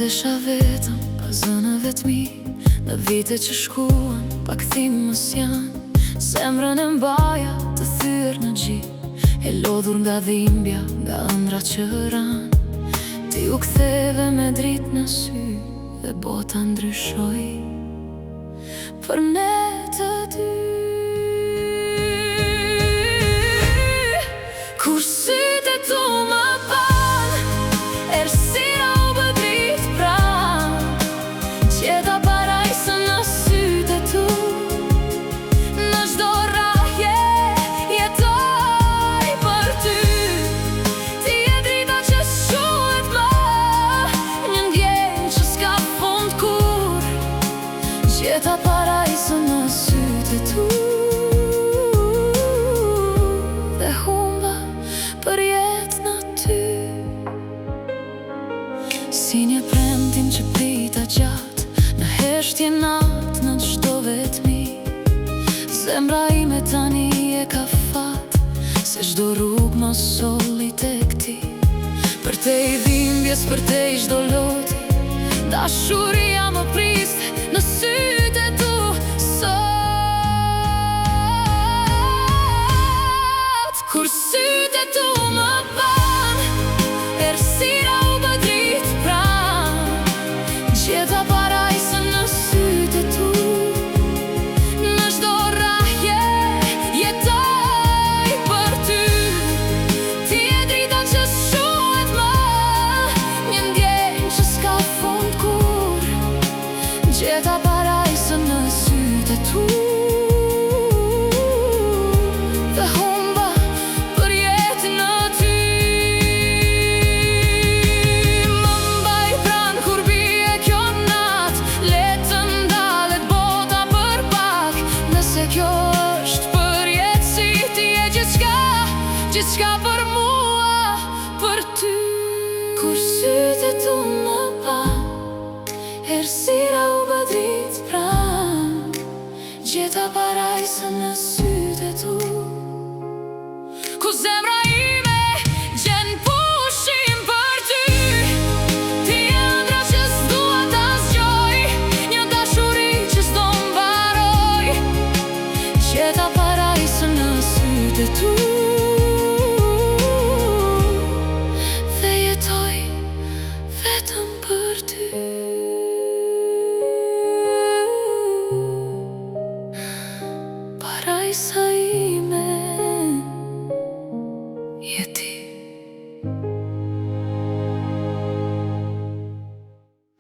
Ndesha vetëm, pa zënë vetëmi. Në vite që shkuan, pa këthim mës janë. Zemrën e mbaja të thyrë në gjit, e lodhur nga dhimbja, nga ëndra që ranë. Ti u ktheve me dritë në sy, dhe bota ndryshoj për ne të dy. Kur sytë e tu më pan, errësira u bë dritë pran. Gjeta parajsën në sytë e tu, në çdo rrahje jetoj për ty. Ti je drita që shuhet më, një ndjenjë që s'ka fund kur. Gjeta parajsën në sytë e tu, dhe humba për jetë në ty. Si një premtim që prita gjatë, në heshtje natë, në çdo vetëmi. Zemra ime tani e ka fat, se çdo rrugë mos solli tek ti. Për te i dhimbjes, për te i çdo loti, dashuria